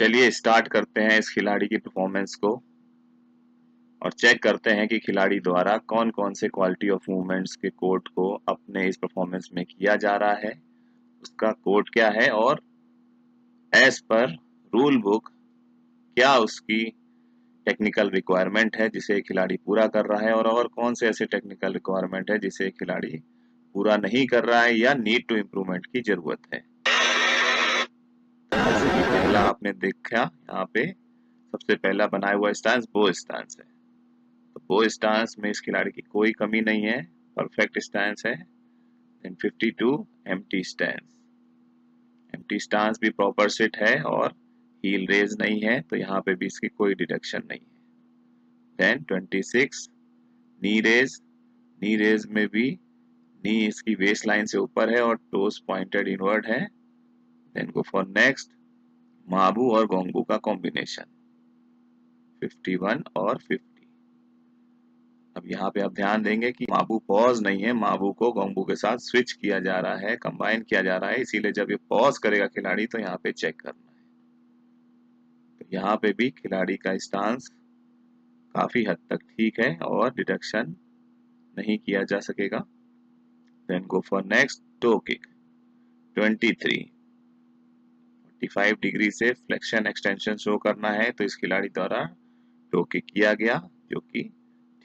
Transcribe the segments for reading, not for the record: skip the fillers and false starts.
चलिए स्टार्ट करते हैं इस खिलाड़ी की परफॉर्मेंस को और चेक करते हैं कि खिलाड़ी द्वारा कौन कौन से क्वालिटी ऑफ मूवमेंट्स के कोड को अपने इस परफॉर्मेंस में किया जा रहा है, उसका कोड क्या है और एज पर रूल बुक क्या उसकी टेक्निकल रिक्वायरमेंट है जिसे खिलाड़ी पूरा कर रहा है और कौन से ऐसे टेक्निकल रिक्वायरमेंट है जिसे खिलाड़ी पूरा नहीं कर रहा है या नीड टू इम्प्रूवमेंट की जरूरत है। जैसे कि पहला आपने देखा यहाँ पे सबसे पहला बनाया हुआ स्टांस बो स्टांस है, तो बो स्टांस में इस खिलाड़ी की कोई कमी नहीं है, परफेक्ट स्टांस है। Then 52 empty stance, empty stance भी प्रॉपर सिट है और हील रेज नहीं है, तो यहाँ पे भी इसकी कोई डिडक्शन नहीं है। देन 26 नी रेज, नी रेज में भी नी इसकी वेस्ट लाइन से ऊपर है और टोस पॉइंटेड इनवर्ड है। देन गो फॉर नेक्स्ट माबू और गोंगबू का कॉम्बिनेशन 51 और 50। अब यहाँ पे आप ध्यान देंगे कि माबू पॉज नहीं है, माबू को गोंगबू के साथ स्विच किया जा रहा है, कंबाइन किया जा रहा है, इसीलिए जब ये पॉज करेगा खिलाड़ी तो यहाँ पे चेक करना है। तो यहाँ पे भी खिलाड़ी का स्टांस काफी हद तक ठीक है और डिडक्शन नहीं किया जा सकेगा। Then go for next toe kick 23, 45 degree से फ्लेक्शन एक्सटेंशन शो करना है, तो इस खिलाड़ी द्वारा टो किक किया गया जो कि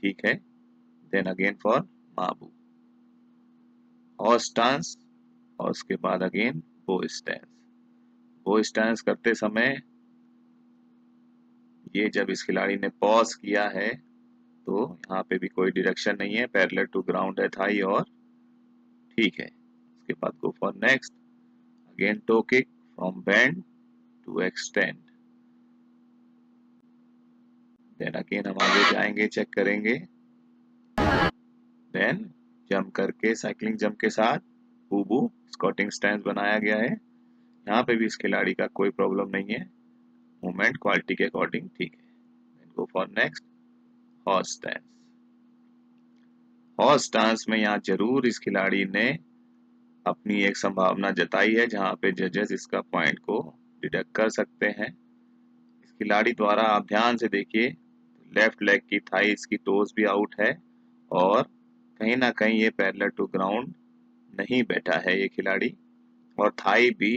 ठीक है। देन अगेन फॉर माबू और स्टांस और उसके बाद अगेन बो स्टैंस। बो स्टैंस करते समय ये जब इस खिलाड़ी ने पॉज किया है तो यहाँ पे भी कोई डायरेक्शन नहीं है, पैरेलल टू ग्राउंड है थाई और ठीक है। उसके बाद go for next again toe kick from bend to extend. Then again हम आगे जाएंगे, चेक करेंगे। देन जंप करके साइक्लिंग जंप के साथ बूबू स्कॉटिंग स्टैंस बनाया गया है। यहाँ पे भी इस खिलाड़ी का कोई प्रॉब्लम नहीं है, मूवमेंट क्वालिटी के अकॉर्डिंग ठीक है। Then go for next horse stance. Horse stance में यहाँ जरूर इस खिलाड़ी ने अपनी एक संभावना जताई है जहां पे जजेस इसका पॉइंट को डिडक्ट कर सकते हैं। इस खिलाड़ी द्वारा आप ध्यान से देखिए, लेफ्ट लेग की थाई इसकी टोज भी आउट है और कहीं ना कहीं ये पैरेलल टू ग्राउंड नहीं बैठा है ये खिलाड़ी, और थाई भी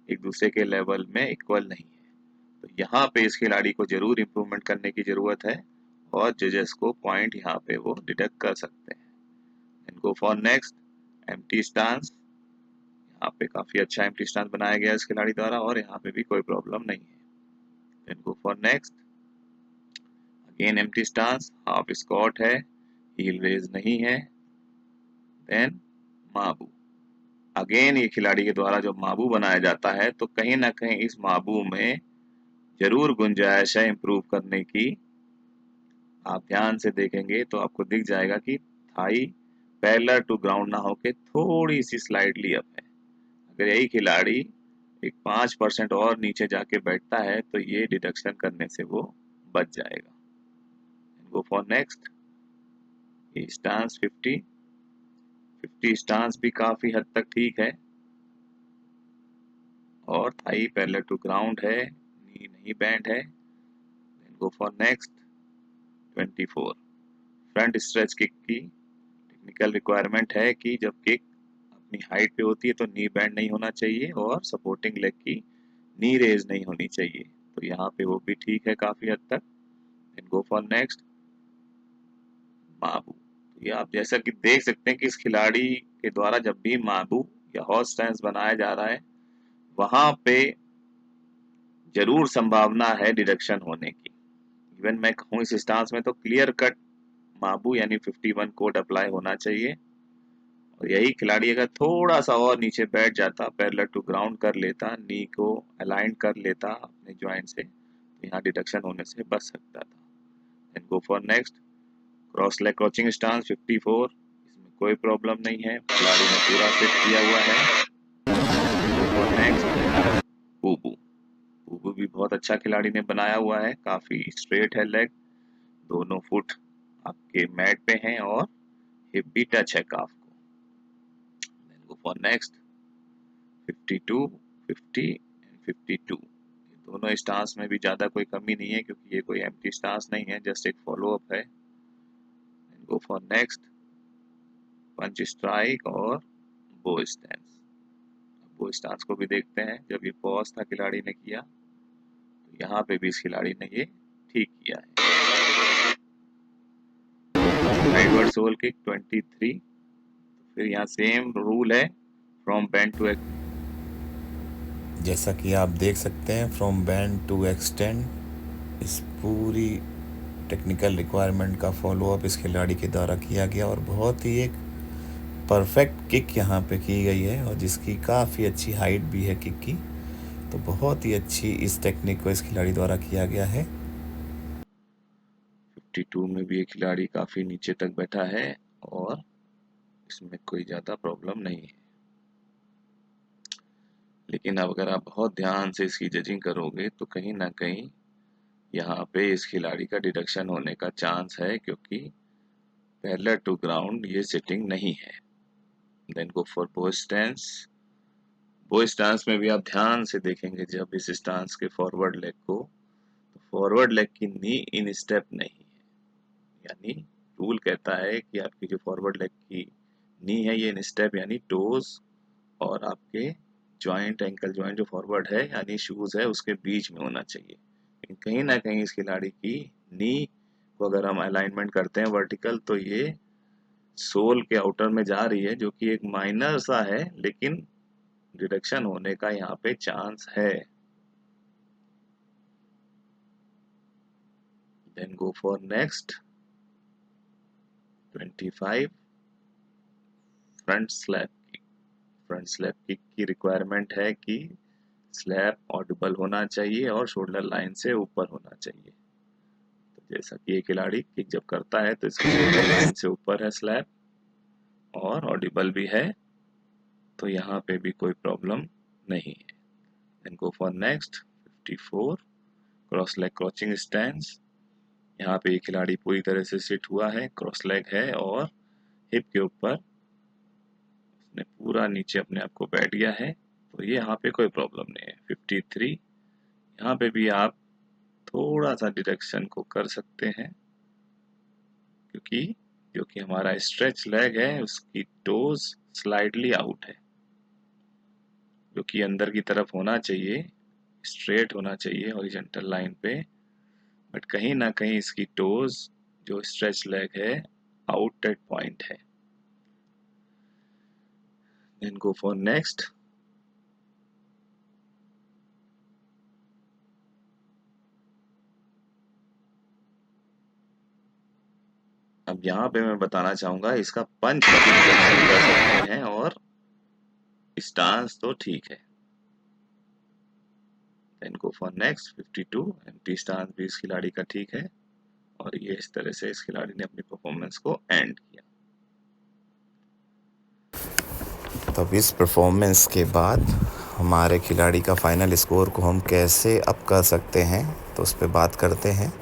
एक दूसरे के लेवल में इक्वल नहीं है। तो यहाँ पे इस खिलाड़ी को जरूर इम्प्रूवमेंट करने की जरूरत है और जजेस को पॉइंट यहाँ पे वो डिडक्ट कर सकते हैं। गो फॉर नेक्स्ट एम्प्टी स्टांस। यहाँ पे काफी अच्छा एम्प्टी स्टांस बनाया गया इस खिलाड़ी द्वारा और यहाँ पे भी कोई प्रॉब्लम नहीं है। Then go for next again empty stance, half squat है, हील रेज नहीं है। देन माबू, अगेन ये खिलाड़ी के द्वारा जब माबू बनाया जाता है तो कहीं ना कहीं इस माबू में जरूर गुंजाइश है इम्प्रूव करने की। आप ध्यान से देखेंगे तो आपको दिख जाएगा कि थाई पैरेलल टू ग्राउंड ना होके थोड़ी सी स्लाइडली अप है। अगर यही खिलाड़ी एक 5% और नीचे जाके बैठता है तो ये डिडक्शन करने से वो बच जाएगा। गो फॉर नेक्स्ट स्टांस 50, 50 स्टांस भी काफी हद तक ठीक है और थाई पैरेलल टू ग्राउंड है, नी नहीं बैंड है। Go for next 24, front stretch kick की टेक्निकल रिक्वायरमेंट है कि जब किक अपनी हाइट पे होती है तो नी बैंड नहीं होना चाहिए और सपोर्टिंग लेग की नी रेज नहीं होनी चाहिए, तो यहाँ पे वो भी ठीक है काफी हद तक। देन गो फॉर नेक्स्ट माबू। तो ये आप जैसा कि देख सकते हैं कि इस खिलाड़ी के द्वारा जब भी माबू या हॉर्स स्टैंस बनाया जा रहा है वहां पे जरूर संभावना है डिडक्शन होने की। इवन मैं कहूँ इस स्टांस में तो क्लियर कट माबू यानी 51 कोड अप्लाई होना चाहिए, और यही खिलाड़ी अगर थोड़ा सा और नीचे बैठ जाता, पैरेलल टू ग्राउंड कर लेता, नी को अलाइन कर लेता अपने ज्वाइंट से, तो यहाँ डिडक्शन होने से बच सकता था। Then go for next cross leg crouching stance 54, इसमें कोई प्रॉब्लम नहीं है, खिलाड़ी ने पूरा सेट किया हुआ है। गो फॉर नेक्स्ट बूबू, बूबू भी बहुत अच्छा खिलाड़ी ने बनाया हुआ है, काफी स्ट्रेट है लेग, दोनों फुट आपके मैट पे हैं और हिप भी टच है काफ को। Then go for next 52, 50 and 52, दोनों स्टांस में भी ज़्यादा कोई कमी नहीं है, क्योंकि ये कोई एम्प्टी स्टांस नहीं है, जस्ट एक फॉलो अप है। Go for next, punch strike और बो स्टैंस। बो स्टांस को भी देखते हैं। जब ये पॉज था खिलाड़ी ने किया, तो यहाँ पे भी इस खिलाड़ी ने ये ठीक किया है। Rightward sole kick 23। फिर यहाँ सेम रूल है, फ्रॉम बैंड टू जैसा कि आप देख सकते हैं, फ्रॉम बैंड टू एक्सटेंड, इस पूरी टेक्निकल रिक्वायरमेंट का फॉलोअप इस खिलाड़ी के द्वारा किया गया और बहुत ही एक परफेक्ट किक यहाँ पे की गई है, और जिसकी काफ़ी अच्छी हाइट भी है किक की। तो बहुत ही अच्छी इस टेक्निक को इस खिलाड़ी द्वारा किया गया है। 52 में भी ये खिलाड़ी काफ़ी नीचे तक बैठा है और इसमें कोई ज़्यादा प्रॉब्लम नहीं है। लेकिन अब अगर आप बहुत ध्यान से इसकी जजिंग करोगे तो कहीं ना कहीं यहाँ पे इस खिलाड़ी का डिडक्शन होने का चांस है, क्योंकि पैरेलल टू ग्राउंड ये सिटिंग नहीं है। देन गो फॉर बो स्टैंस। बो स्टांस में भी आप ध्यान से देखेंगे, जब इस स्टांस के फॉरवर्ड लेग को, तो फॉरवर्ड लेग की नी इन स्टेप नहीं है। यानी रूल कहता है कि आपकी जो फॉरवर्ड लेग की नी है ये इन स्टेप यानी टोज और आपके जॉइंट, एंकल जॉइंट जो फॉरवर्ड है यानी शूज है उसके बीच में होना चाहिए। लेकिन कहीं ना कहीं इस खिलाड़ी की नी को अगर हम अलाइनमेंट करते हैं वर्टिकल, तो ये सोल के आउटर में जा रही है, जो कि एक माइनर सा है, लेकिन डिडक्शन होने का यहाँ पे चांस है। Then go for next 25, front slap kick. Front slap kick की रिक्वायरमेंट है कि स्लैप ऑडिबल होना चाहिए और शोल्डर लाइन से ऊपर होना चाहिए। तो जैसा कि ये खिलाड़ी किक जब करता है तो इसकी शोल्डर लाइन से ऊपर है स्लैप और ऑडिबल भी है, तो यहाँ पे भी कोई प्रॉब्लम नहीं है। Then go for next 54, cross leg crouching stance. यहाँ पे ये खिलाड़ी पूरी तरह से सिट हुआ है, क्रॉस लेग है और हिप के ऊपर उसने पूरा नीचे अपने आप को बैठ गया है, तो ये यहाँ पे कोई प्रॉब्लम नहीं है। 53, यहाँ पे भी आप थोड़ा सा डिरेक्शन को कर सकते हैं, क्योंकि जो कि हमारा स्ट्रेच लेग है उसकी टोज स्लाइडली आउट है, जो कि अंदर की तरफ होना चाहिए, स्ट्रेट होना चाहिए हॉरिजॉन्टल लाइन पे, बट कहीं ना कहीं इसकी टोज जो स्ट्रेच लेग है आउट एट पॉइंट है। Then go for next. अब यहाँ पे मैं बताना चाहूंगा इसका पंच का भी डिटेक्शन कर सकते हैं और स्टांस तो ठीक है। Then go for next 52, empty stance भी इस खिलाड़ी का ठीक है और ये इस तरह से इस खिलाड़ी ने अपनी परफॉर्मेंस को एंड किया। तो अब इस परफॉर्मेंस के बाद हमारे खिलाड़ी का फाइनल स्कोर को हम कैसे अप कर सकते हैं, तो उस पर बात करते हैं।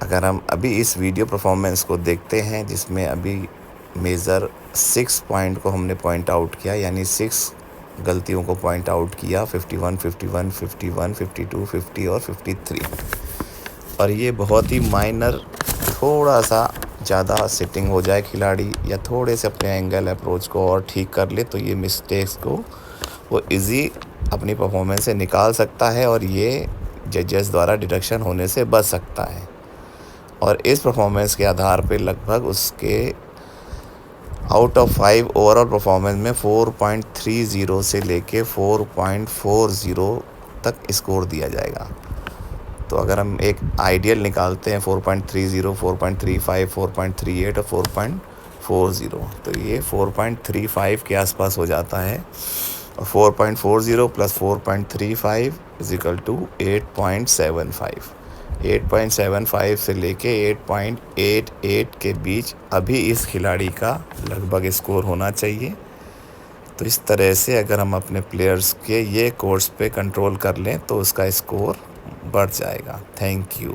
अगर हम अभी इस वीडियो परफॉर्मेंस को देखते हैं, जिसमें अभी मेज़र 6 पॉइंट को हमने पॉइंट आउट किया, यानी 6 गलतियों को पॉइंट आउट किया, 51, 51, 51, 52, 50 और 53। और ये बहुत ही माइनर, थोड़ा सा ज़्यादा सिटिंग हो जाए खिलाड़ी या थोड़े से अपने एंगल अप्रोच को और ठीक कर ले, तो ये मिस्टेक्स को वो इजी अपनी परफॉर्मेंस से निकाल सकता है और ये जजेस द्वारा डिडक्शन होने से बच सकता है। और इस परफॉर्मेंस के आधार पे लगभग उसके आउट ऑफ 5 ओवरऑल परफॉर्मेंस में 4.30 से लेके 4.40 तक स्कोर दिया जाएगा। तो अगर हम एक आइडियल निकालते हैं 4.30, 4.35, 4.38 और 4.40, तो ये 4.35 के आसपास हो जाता है। और 4.40 प्लस 4.35 इज इक्वल टू 8.75। 8.75 से लेके 8.88 के बीच अभी इस खिलाड़ी का लगभग स्कोर होना चाहिए। तो इस तरह से अगर हम अपने प्लेयर्स के ये कोर्स पे कंट्रोल कर लें तो उसका स्कोर बढ़ जाएगा। Thank you.